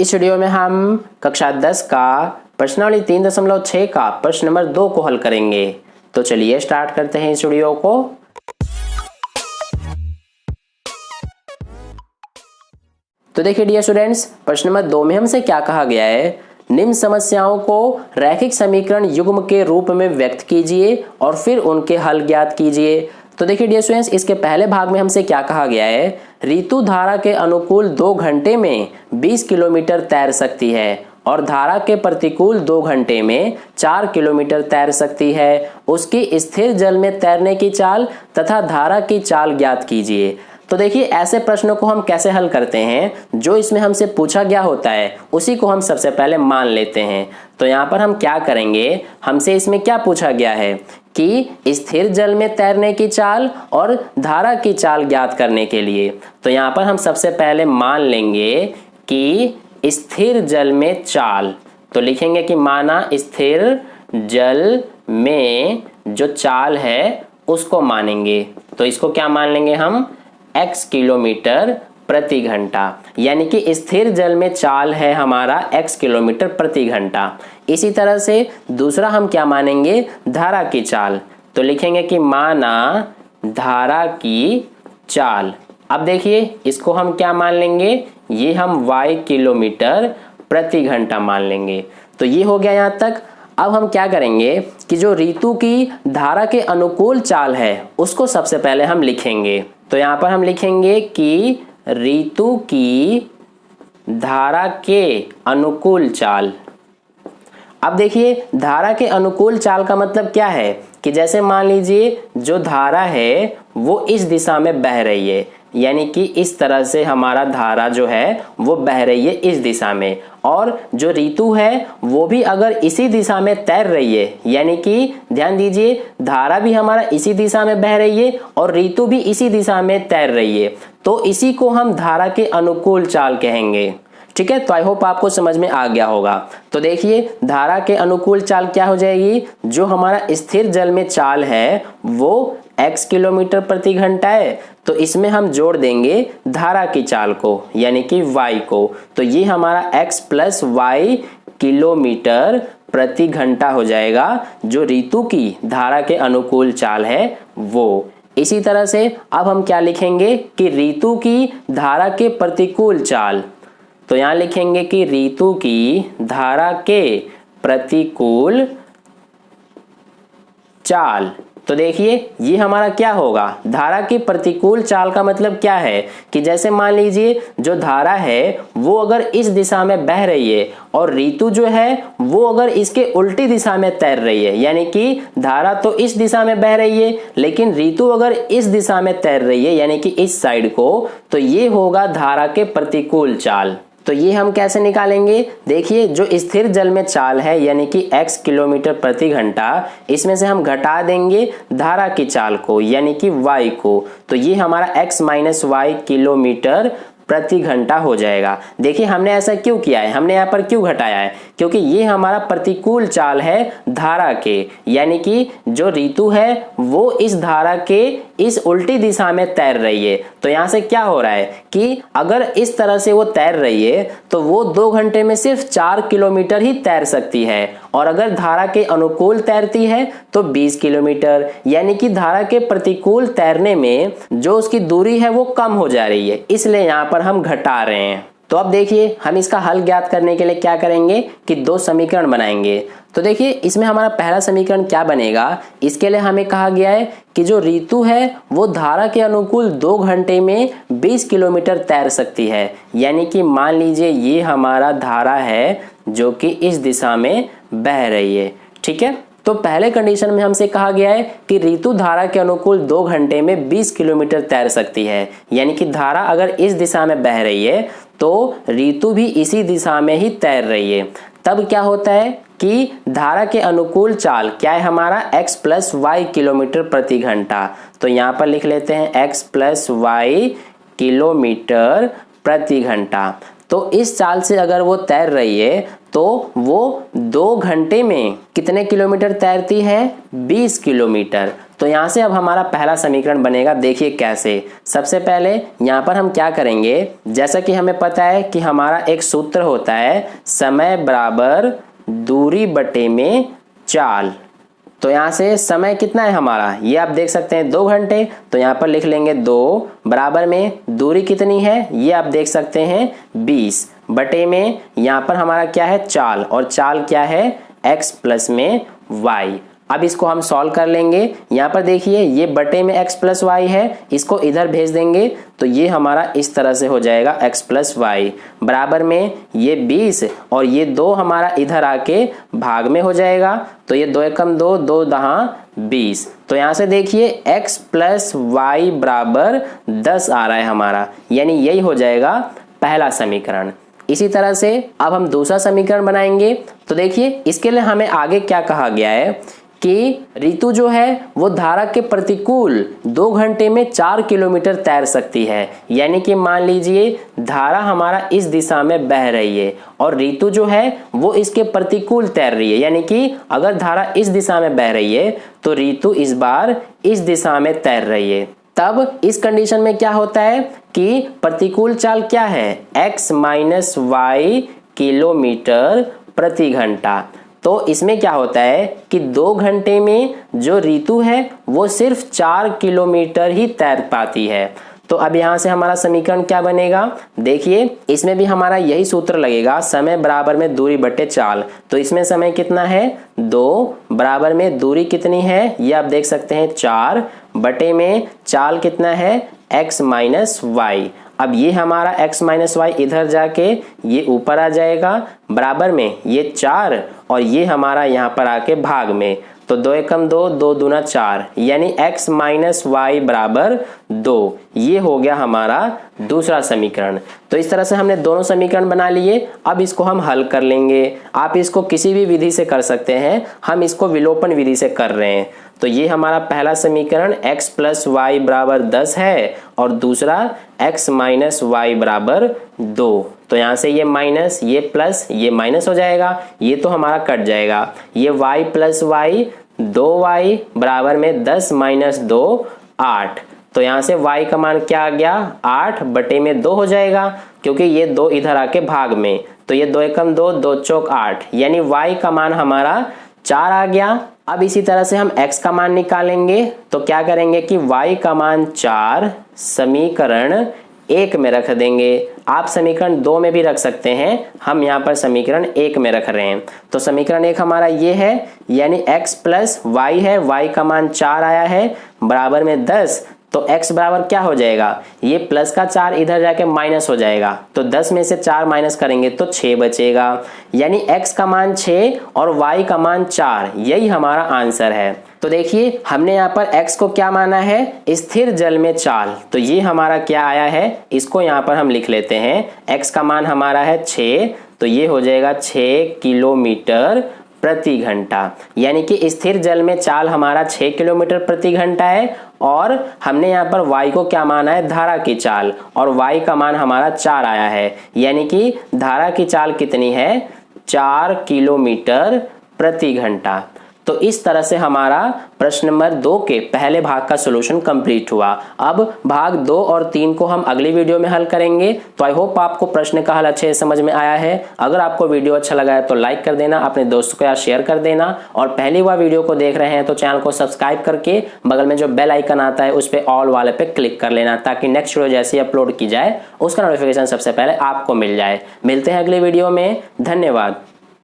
इस वीडियो में हम कक्षा 10 का प्रश्नावली 3.6 का प्रश्न नंबर 2 को हल करेंगे। तो चलिए स्टार्ट करते हैं इस वीडियो को। तो देखिए डियर स्टूडेंट्स, प्रश्न नंबर 2 में हमसे क्या कहा गया है, निम्न समस्याओं को रैखिक समीकरण युग्म के रूप में व्यक्त कीजिए और फिर उनके हल ज्ञात कीजिए। तो देखिए डियर स्टूडेंट्स, इसके पहले भाग में हमसे क्या कहा गया है, ऋतु धारा के अनुकूल 2 घंटे में 20 किलोमीटर तैर सकती है और धारा के प्रतिकूल 2 घंटे में 4 किलोमीटर तैर सकती है। उसकी स्थिर जल में तैरने की चाल तथा धारा की चाल ज्ञात कीजिए। तो देखिए ऐसे प्रश्नों को हम कैसे हल करते हैं, जो इसमें हमसे पूछा गया होता है उसी को हम सबसे पहले मान लेते हैं। तो यहाँ पर हम क्या करेंगे, हमसे इसमें क्या पूछा गया है कि स्थिर जल में तैरने की चाल और धारा की चाल ज्ञात करने के लिए। तो यहाँ पर हम सबसे पहले मान लेंगे कि स्थिर जल में चाल, तो लिखेंगे कि माना स्थिर जल में जो चाल है उसको मानेंगे। तो इसको क्या मान लेंगे हम, x किलोमीटर प्रति घंटा, यानी कि स्थिर जल में चाल है हमारा x किलोमीटर प्रति घंटा। इसी तरह से दूसरा हम क्या मानेंगे, धारा की चाल, तो लिखेंगे कि माना धारा की चाल। अब देखिए इसको हम क्या मान लेंगे, ये हम y किलोमीटर प्रति घंटा मान लेंगे। तो ये हो गया यहाँ तक। अब हम क्या करेंगे कि जो ऋतु की धारा के अनुकूल चाल है उसको सबसे पहले हम लिखेंगे। तो यहाँ पर हम लिखेंगे कि ऋतु की धारा के अनुकूल चाल। अब देखिए धारा के अनुकूल चाल का मतलब क्या है कि जैसे मान लीजिए जो धारा है वो इस दिशा में बह रही है, यानी कि इस तरह से हमारा धारा जो है वो बह रही है इस दिशा में, और जो ऋतु है वो भी अगर इसी दिशा में तैर रही है, यानी कि ध्यान दीजिए धारा भी हमारा इसी दिशा में बह रही है और ऋतु भी इसी दिशा में तैर रही है, तो इसी को हम धारा के अनुकूल चाल कहेंगे। ठीक है, तो आई होप आपको समझ में आ गया होगा। तो देखिए धारा के अनुकूल चाल क्या हो जाएगी, जो हमारा स्थिर जल में चाल है वो x किलोमीटर प्रति घंटा है, तो इसमें हम जोड़ देंगे धारा की चाल को, यानी कि y को। तो ये हमारा x प्लस y किलोमीटर प्रति घंटा हो जाएगा, जो ऋतु की धारा के अनुकूल चाल है वो। इसी तरह से अब हम क्या लिखेंगे कि ऋतु की धारा के प्रतिकूल चाल, तो यहां लिखेंगे कि ऋतु की धारा के प्रतिकूल चाल। तो देखिए ये हमारा क्या होगा, धारा की प्रतिकूल चाल का मतलब क्या है कि जैसे मान लीजिए जो धारा है वो अगर इस दिशा में बह रही है और ऋतु जो है वो अगर इसके उल्टी दिशा में तैर रही है, यानी कि धारा तो इस दिशा में बह रही है लेकिन ऋतु अगर इस दिशा में तैर रही है, यानी कि इस साइड को, तो ये होगा धारा के प्रतिकूल चाल। तो ये हम कैसे निकालेंगे, देखिए जो स्थिर जल में चाल है यानी कि x किलोमीटर प्रति घंटा, इसमें से हम घटा देंगे धारा की चाल को यानी कि y को, तो ये हमारा x माइनस वाई किलोमीटर प्रति घंटा हो जाएगा। देखिए हमने ऐसा क्यों किया है, हमने यहाँ पर क्यों घटाया है, क्योंकि ये हमारा प्रतिकूल चाल है धारा के, यानी कि जो ऋतु है वो इस धारा के इस उल्टी दिशा में तैर रही है। तो यहाँ से क्या हो रहा है कि अगर इस तरह से वो तैर रही है तो वो 2 घंटे में सिर्फ 4 किलोमीटर ही तैर सकती है, और अगर धारा के अनुकूल तैरती है तो 20 किलोमीटर, यानी कि धारा के प्रतिकूल तैरने में जो उसकी दूरी है वो कम हो जा रही है, इसलिए यहाँ पर हम घटा रहे हैं। तो अब देखिए हम इसका हल ज्ञात करने के लिए क्या करेंगे कि 2 समीकरण बनाएंगे। तो देखिए इसमें हमारा पहला समीकरण क्या बनेगा, इसके लिए हमें कहा गया है कि जो ऋतु है वो धारा के अनुकूल 2 घंटे में 20 किलोमीटर तैर सकती है, यानी कि मान लीजिए ये हमारा धारा है जो कि इस दिशा में बह रही है। ठीक है, तो पहले कंडीशन में हमसे कहा गया है कि ऋतु धारा के अनुकूल 2 घंटे में 20 किलोमीटर तैर सकती है, यानी कि धारा अगर इस दिशा में बह रही है तो ऋतु भी इसी दिशा में ही तैर रही है। तब क्या होता है कि धारा के अनुकूल चाल क्या है हमारा x प्लस वाई किलोमीटर प्रति घंटा। तो यहाँ पर लिख लेते हैं x प्लस वाई किलोमीटर प्रति घंटा। तो इस चाल से अगर वो तैर रही है तो वो 2 घंटे में कितने किलोमीटर तैरती है? 20 किलोमीटर। तो यहाँ से अब हमारा पहला समीकरण बनेगा। देखिए कैसे। सबसे पहले यहाँ पर हम क्या करेंगे, जैसा कि हमें पता है कि हमारा एक सूत्र होता है समय बराबर दूरी बटे में चाल। तो यहाँ से समय कितना है हमारा, ये आप देख सकते हैं 2 घंटे। तो यहाँ पर लिख लेंगे 2 बराबर में दूरी कितनी है, ये आप देख सकते हैं 20 बटे में यहाँ पर हमारा क्या है चाल, और चाल क्या है x प्लस में y। अब इसको हम सॉल्व कर लेंगे। यहाँ पर देखिए ये बटे में x प्लस वाई है, इसको इधर भेज देंगे तो ये हमारा इस तरह से हो जाएगा x प्लस वाई बराबर में ये 20 और ये 2 हमारा इधर आके भाग में हो जाएगा। तो ये 2 एकम 2, 2 दहा 20। तो यहाँ से देखिए x प्लस वाई बराबर 10 आ रहा है हमारा, यानी यही हो जाएगा पहला समीकरण। इसी तरह से अब हम दूसरा समीकरण बनाएंगे। तो देखिए इसके लिए हमें आगे क्या कहा गया है कि ऋतु जो है वो धारा के प्रतिकूल 2 घंटे में 4 किलोमीटर तैर सकती है। यानी कि मान लीजिए धारा हमारा इस दिशा में बह रही है और ऋतु जो है वो इसके प्रतिकूल तैर रही है। यानी कि अगर धारा इस दिशा में बह रही है तो ऋतु इस बार इस दिशा में तैर रही है। तब इस कंडीशन में क्या होता है कि प्रतिकूल चाल क्या है, x माइनस वाई किलोमीटर प्रति घंटा। तो इसमें क्या होता है कि 2 घंटे में जो ऋतु है वो सिर्फ 4 किलोमीटर ही तैर पाती है। तो अब यहाँ से हमारा समीकरण क्या बनेगा, देखिए इसमें भी हमारा यही सूत्र लगेगा, समय बराबर में दूरी बटे चाल। तो इसमें समय कितना है 2 बराबर में दूरी कितनी है, ये आप देख सकते हैं 4 बटे में चाल कितना है x माइनस वाई। अब ये हमारा x माइनस वाई इधर जाके ये ऊपर आ जाएगा बराबर में ये 4 और ये हमारा यहाँ पर आके भाग में। तो 2 एकम 2, 2 दूना 4, यानी x माइनस वाई बराबर 2। ये हो गया हमारा दूसरा समीकरण। तो इस तरह से हमने दोनों समीकरण बना लिए। अब इसको हम हल कर लेंगे। आप इसको किसी भी विधि से कर सकते हैं, हम इसको विलोपन विधि से कर रहे हैं। तो ये हमारा पहला समीकरण x प्लस वाई बराबर 10 है और दूसरा x माइनस वाई बराबर 2। तो यहाँ से ये माइनस ये प्लस ये माइनस हो जाएगा, ये तो हमारा कट जाएगा। ये y प्लस वाई 2y बराबर में 10 माइनस 2 8। तो यहाँ से y का मान क्या आ गया 8 बटे में 2 हो जाएगा, क्योंकि ये 2 इधर आके भाग में। तो ये 2 एकम 2, 2 चौक 8, यानी y का मान हमारा 4 आ गया। अब इसी तरह से हम x का मान निकालेंगे। तो क्या करेंगे कि y का मान 4 समीकरण 1 में रख देंगे। आप समीकरण 2 में भी रख सकते हैं, हम यहाँ पर समीकरण 1 में रख रहे हैं। तो समीकरण 1 हमारा ये है, यानी x प्लस वाई है, y का मान 4 आया है बराबर में 10। तो x बराबर क्या हो जाएगा, ये प्लस का 4 इधर जाके माइनस हो जाएगा। तो 10 में से 4 माइनस करेंगे तो 6 बचेगा, यानी x का मान 6 और y का मान 4, यही हमारा आंसर है। तो देखिए हमने यहाँ पर x को क्या माना है, स्थिर जल में चाल। तो ये हमारा क्या आया है, इसको यहाँ पर हम लिख लेते हैं। x का मान हमारा है 6, तो ये हो जाएगा 6 किलोमीटर प्रति घंटा। यानी कि स्थिर जल में चाल हमारा 6 किलोमीटर प्रति घंटा है और हमने यहाँ पर y को क्या माना है, धारा की चाल, और y का मान हमारा 4 आया है। यानी कि धारा की चाल कितनी है, 4 किलोमीटर प्रति घंटा। तो इस तरह से हमारा प्रश्न नंबर 2 के पहले भाग का सॉल्यूशन कंप्लीट हुआ। अब भाग 2 और 3 को हम अगली वीडियो में हल करेंगे। तो आई होप आपको प्रश्न का हल अच्छे से समझ में आया है। अगर आपको वीडियो अच्छा लगा है तो लाइक कर देना, अपने दोस्तों के साथ शेयर कर देना, और पहली बार वीडियो को देख रहे हैं तो चैनल को सब्सक्राइब करके बगल में जो बेल आइकन आता है उस पर ऑल वाले पे क्लिक कर लेना, ताकि नेक्स्ट वीडियो जैसे ही अपलोड की जाए उसका नोटिफिकेशन सबसे पहले आपको मिल जाए। मिलते हैं अगले वीडियो में, धन्यवाद।